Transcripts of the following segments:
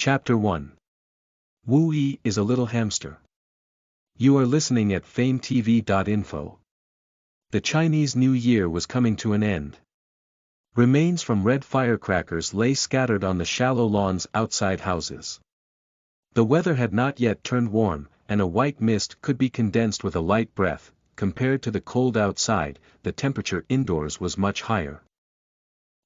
Chapter 1. Huà Xī is a little hamster. You are listening at FameTV.info. The Chinese New Year was coming to an end. Remains from red firecrackers lay scattered on the shallow lawns outside houses. The weather had not yet turned warm, and a white mist could be condensed with a light breath. Compared to the cold outside, the temperature indoors was much higher.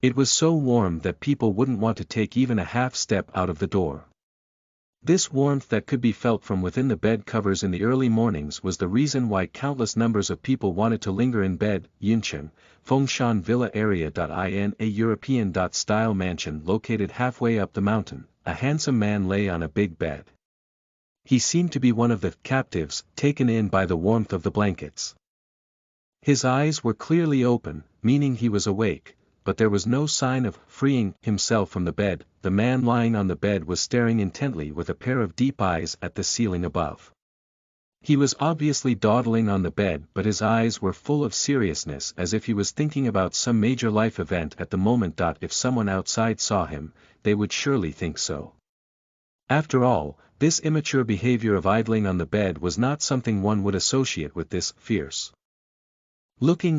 It was so warm that people wouldn't want to take even a half step out of the door. This warmth that could be felt from within the bed covers in the early mornings was the reason why countless numbers of people wanted to linger in bed. Yuncheng, Fengshan Villa area. In a European-style mansion located halfway up the mountain, a handsome man lay on a big bed. He seemed to be one of the captives taken in by the warmth of the blankets. His eyes were clearly open, meaning he was awake, but there was no sign of freeing himself from the bed. The man lying on the bed was staring intently with a pair of deep eyes at the ceiling above. He was obviously dawdling on the bed, but his eyes were full of seriousness, as if he was thinking about some major life event at the moment. If someone outside saw him, they would surely think so. After all, this immature behavior of idling on the bed was not something one would associate with this fierce-looking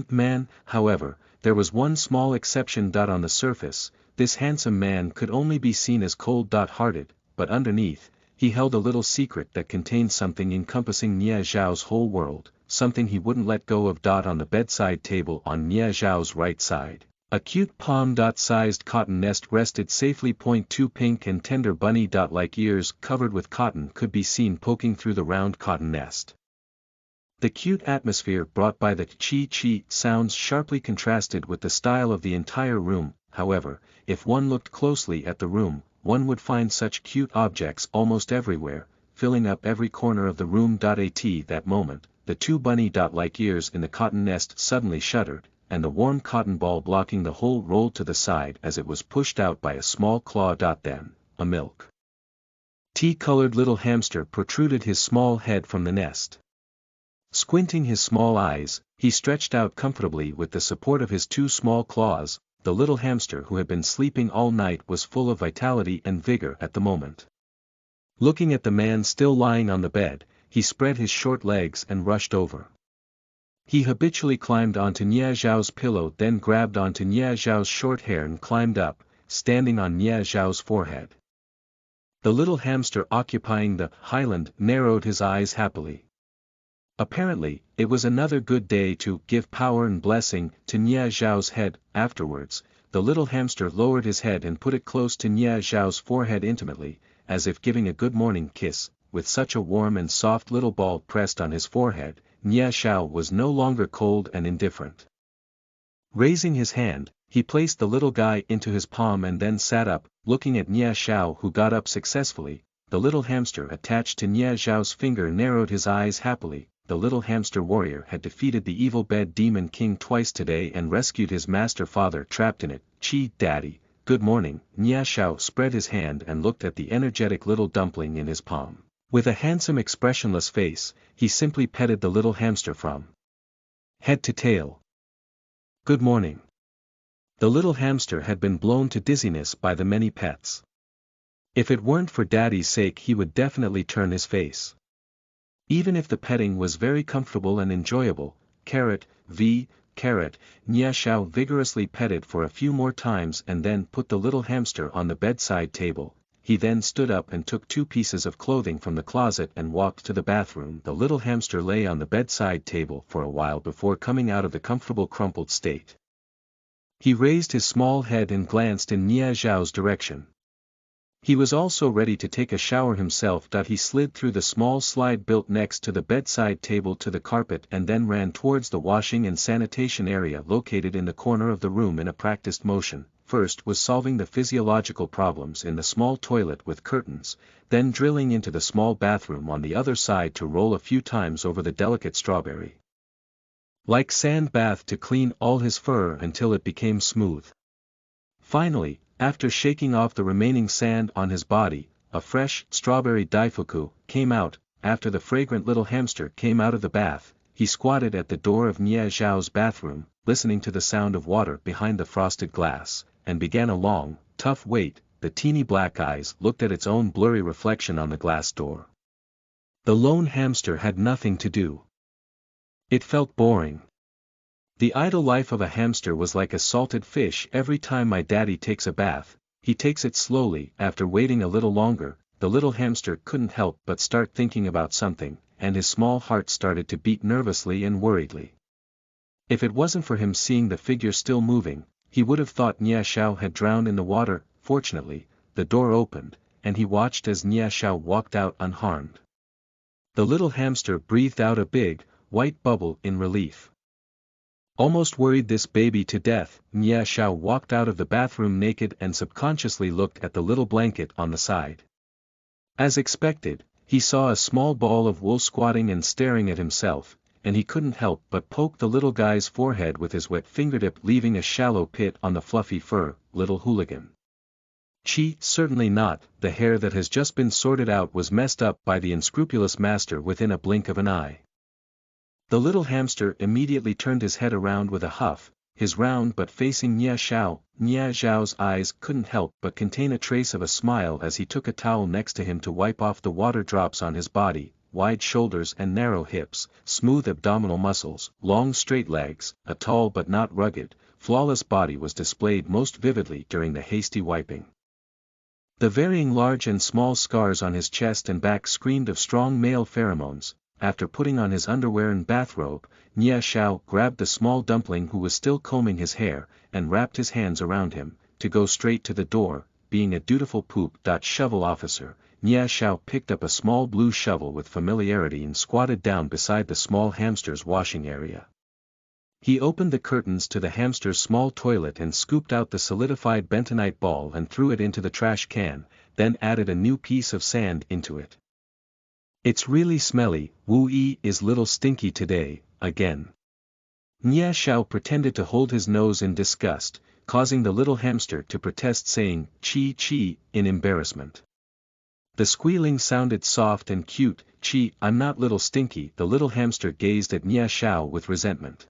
man. However, there was one small exception. On the surface, this handsome man could only be seen as cold-hearted, but underneath, he held a little secret that contained something encompassing Nia Zhao's whole world, something he wouldn't let go of. On the bedside table on Nia Zhao's right side, a cute palm-sized cotton nest rested safely. Two pink and tender bunny-like ears covered with cotton could be seen poking through the round cotton nest. The cute atmosphere brought by the chi-chi sounds sharply contrasted with the style of the entire room. However, if one looked closely at the room, one would find such cute objects almost everywhere, filling up every corner of the room. At that moment, the two bunny-like ears in the cotton nest suddenly shuddered, and the warm cotton ball blocking the hole rolled to the side as it was pushed out by a small claw. Then, a milk tea-colored little hamster protruded his small head from the nest. Squinting his small eyes, he stretched out comfortably with the support of his two small claws. The little hamster, who had been sleeping all night, was full of vitality and vigor at the moment. Looking at the man still lying on the bed, he spread his short legs and rushed over. He habitually climbed onto Nia Zhao's pillow, then grabbed onto Nia Zhao's short hair and climbed up, standing on Nia Zhao's forehead. The little hamster occupying the highland narrowed his eyes happily. Apparently, it was another good day to give power and blessing to Nia Zhao's head. Afterwards, the little hamster lowered his head and put it close to Nia Zhao's forehead intimately, as if giving a good morning kiss. With such a warm and soft little ball pressed on his forehead, Nia Zhao was no longer cold and indifferent. Raising his hand, he placed the little guy into his palm and then sat up, looking at Nia Zhao, who got up successfully. The little hamster attached to Nia Zhao's finger narrowed his eyes happily. The little hamster warrior had defeated the evil bed demon king twice today and rescued his master father trapped in it. Daddy, good morning. Nia Zhao spread his hand and looked at the energetic little dumpling in his palm. With a handsome expressionless face, he simply petted the little hamster from head to tail. Good morning. The little hamster had been blown to dizziness by the many pets. If it weren't for Daddy's sake, he would definitely turn his face. Even if the petting was very comfortable and enjoyable, Nia Zhao vigorously petted for a few more times and then put the little hamster on the bedside table. He then stood up and took two pieces of clothing from the closet and walked to the bathroom. The little hamster lay on the bedside table for a while before coming out of the comfortable crumpled state. He raised his small head and glanced in Nia Zhao's direction. He was also ready to take a shower himself. He slid through the small slide built next to the bedside table to the carpet and then ran towards the washing and sanitation area located in the corner of the room in a practiced motion. First was solving the physiological problems in the small toilet with curtains, then drilling into the small bathroom on the other side to roll a few times over the delicate strawberry-like sand bath to clean all his fur until it became smooth. Finally, after shaking off the remaining sand on his body, a fresh strawberry daifuku came out. After the fragrant little hamster came out of the bath, he squatted at the door of Nia Zhao's bathroom, listening to the sound of water behind the frosted glass, and began a long, tough wait. the teeny black eyes looked at its own blurry reflection on the glass door. The lone hamster had nothing to do. It felt boring. The idle life of a hamster was like a salted fish. Every time my daddy takes a bath, he takes it slowly. After waiting a little longer, the little hamster couldn't help but start thinking about something, and his small heart started to beat nervously and worriedly. If it wasn't for him seeing the figure still moving, he would have thought Nia Xiao had drowned in the water. Fortunately, the door opened, and he watched as Nia Xiao walked out unharmed. The little hamster breathed out a big, white bubble in relief. Almost worried this baby to death, Nia Xiao walked out of the bathroom naked and subconsciously looked at the little blanket on the side. As expected, he saw a small ball of wool squatting and staring at himself, and he couldn't help but poke the little guy's forehead with his wet fingertip, leaving a shallow pit on the fluffy fur. Little hooligan. Chi, certainly not. The hair that has just been sorted out was messed up by the unscrupulous master within a blink of an eye. The little hamster immediately turned his head around with a huff, his round but facing Nia Xiao. Nia Xiao's eyes couldn't help but contain a trace of a smile as he took a towel next to him to wipe off the water drops on his body. Wide shoulders and narrow hips, smooth abdominal muscles, long straight legs, a tall but not rugged, flawless body was displayed most vividly during the hasty wiping. The varying large and small scars on his chest and back screamed of strong male pheromones. After putting on his underwear and bathrobe, Nia Xiao grabbed the small dumpling who was still combing his hair, and wrapped his hands around him, to go straight to the door. Being a dutiful poop-shovel officer, Nia Xiao picked up a small blue shovel with familiarity and squatted down beside the small hamster's washing area. He opened the curtains to the hamster's small toilet and scooped out the solidified bentonite ball and threw it into the trash can, then added a new piece of sand into it. "It's really smelly. Wu Yi is little stinky today, again." Nia Xiao pretended to hold his nose in disgust, causing the little hamster to protest, saying, "Chi chi," in embarrassment. The squealing sounded soft and cute. "Chi, I'm not little stinky." The little hamster gazed at Nia Xiao with resentment.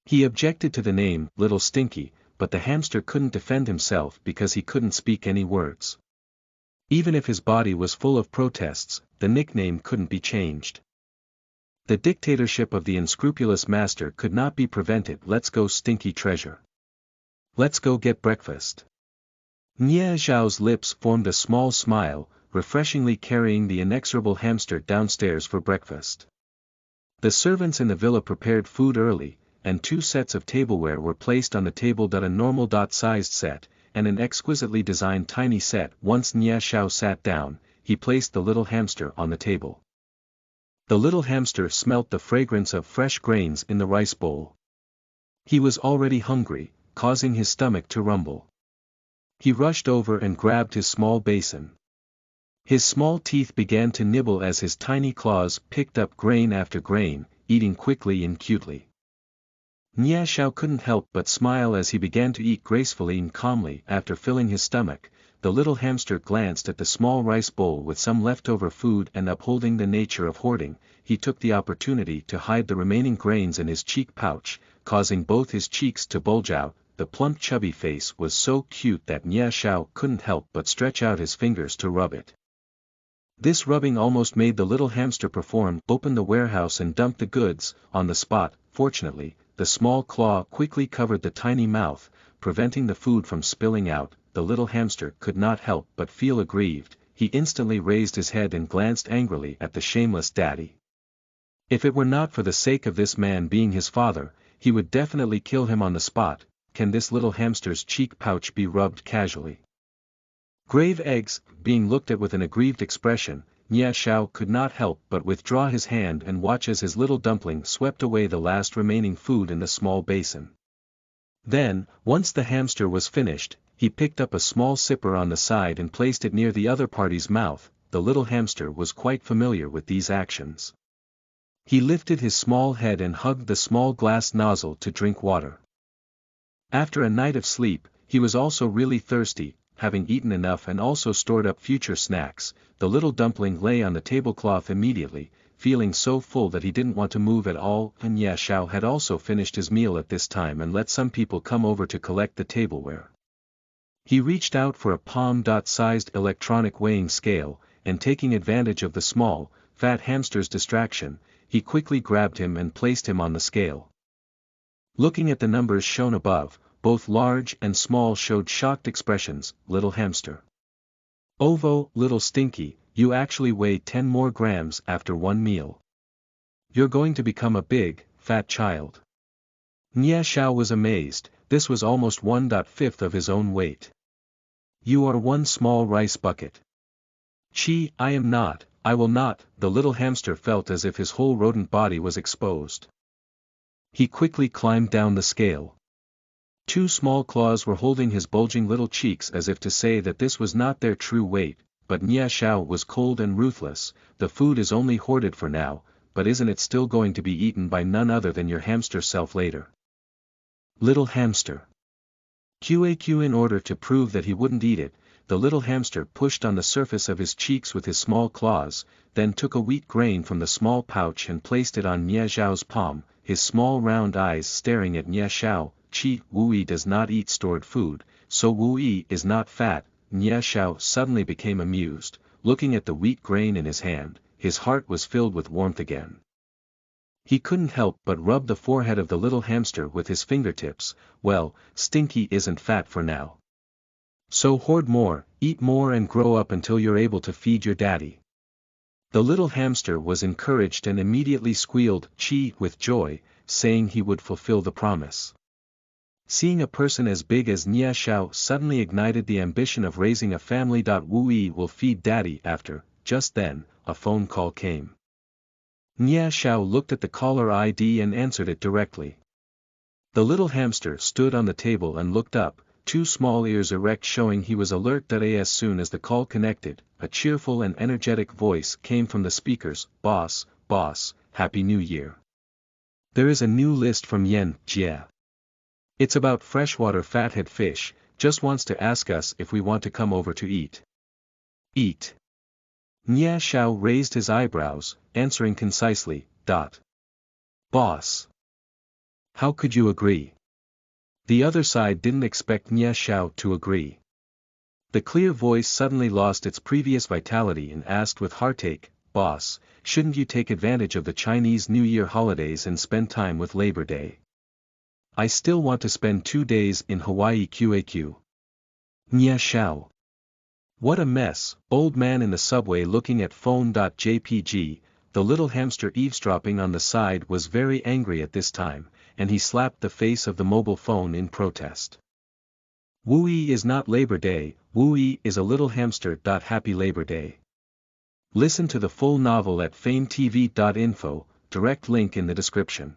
He objected to the name, Little Stinky, but the hamster couldn't defend himself because he couldn't speak any words. Even if his body was full of protests, the nickname couldn't be changed. The dictatorship of the unscrupulous master could not be prevented. "Let's go, stinky treasure. Let's go get breakfast." Nia Xiao's lips formed a small smile, refreshingly carrying the inexorable hamster downstairs for breakfast. The servants in the villa prepared food early, and 2 sets of tableware were placed on the table. A normal-sized set, and an exquisitely designed tiny set. Once Nia Xiao sat down, he placed the little hamster on the table. The little hamster smelt the fragrance of fresh grains in the rice bowl. He was already hungry, causing his stomach to rumble. He rushed over and grabbed his small basin. His small teeth began to nibble as his tiny claws picked up grain after grain, eating quickly and cutely. Nia Xiao couldn't help but smile as he began to eat gracefully and calmly. After filling his stomach, the little hamster glanced at the small rice bowl with some leftover food, and upholding the nature of hoarding, he took the opportunity to hide the remaining grains in his cheek pouch, causing both his cheeks to bulge out. The plump chubby face was so cute that Nia Xiao couldn't help but stretch out his fingers to rub it. This rubbing almost made the little hamster perform, open the warehouse and dump the goods on the spot. Fortunately, the small claw quickly covered the tiny mouth, preventing the food from spilling out. The little hamster could not help but feel aggrieved. He instantly raised his head and glanced angrily at the shameless daddy. If it were not for the sake of this man being his father, he would definitely kill him on the spot. Can this little hamster's cheek pouch be rubbed casually? Grave eggs, being looked at with an aggrieved expression, Nia Xiao could not help but withdraw his hand and watch as his little dumpling swept away the last remaining food in the small basin. Then, once the hamster was finished, he picked up a small sipper on the side and placed it near the other party's mouth. The little hamster was quite familiar with these actions. He lifted his small head and hugged the small glass nozzle to drink water. After a night of sleep, he was also really thirsty. Having eaten enough and also stored up future snacks, the little dumpling lay on the tablecloth immediately, feeling so full that he didn't want to move at all. And Nia Xiao had also finished his meal at this time and let some people come over to collect the tableware. He reached out for a palm-sized electronic weighing scale, and taking advantage of the small, fat hamster's distraction, he quickly grabbed him and placed him on the scale. Looking at the numbers shown above, both large and small showed shocked expressions. Little hamster. Ovo, little stinky, you actually weigh 10 more grams after one meal. You're going to become a big, fat child. Nia Xiao was amazed. This was almost 1/5 of his own weight. You are one small rice bucket. Chi, I am not, I will not. The little hamster felt as if his whole rodent body was exposed. He quickly climbed down the scale. 2 small claws were holding his bulging little cheeks as if to say that this was not their true weight, but Nia Xiao was cold and ruthless. The food is only hoarded for now, but isn't it still going to be eaten by none other than your hamster self later? Little hamster. QAQ. In order to prove that he wouldn't eat it, the little hamster pushed on the surface of his cheeks with his small claws, then took a wheat grain from the small pouch and placed it on Nia Xiao's palm, his small round eyes staring at Nia Xiao. Chi, Wu Yi does not eat stored food, so Wu Yi is not fat. Nia Xiao suddenly became amused, looking at the wheat grain in his hand. His heart was filled with warmth again. He couldn't help but rub the forehead of the little hamster with his fingertips. Well, Stinky isn't fat for now. So hoard more, eat more and grow up until you're able to feed your daddy. The little hamster was encouraged and immediately squealed "Chi" with joy, saying he would fulfill the promise. Seeing a person as big as Nia Xiao suddenly ignited the ambition of raising a family. Wu Yi will feed daddy after. Just then, a phone call came. Nia Xiao looked at the caller ID and answered it directly. The little hamster stood on the table and looked up, 2 small ears erect showing he was alert. As soon as the call connected, a cheerful and energetic voice came from the speakers. Boss, Happy New Year. There is a new list from Yan Jie. It's about freshwater fathead fish, just wants to ask us if we want to come over to eat. Eat. Nia Xiao raised his eyebrows, answering concisely, Boss. How could you agree? The other side didn't expect Nia Xiao to agree. The clear voice suddenly lost its previous vitality and asked with heartache, Boss, shouldn't you take advantage of the Chinese New Year holidays and spend time with Labor Day? I still want to spend 2 days in Hawaii. QAQ. Nia Xiao. What a mess. Old man in the subway looking at phone.jpg. The little hamster eavesdropping on the side was very angry at this time, and he slapped the face of the mobile phone in protest. Wu Yi is not Labor Day, Wu Yi is a little hamster. Happy Labor Day. Listen to the full novel at FameTV.info, direct link in the description.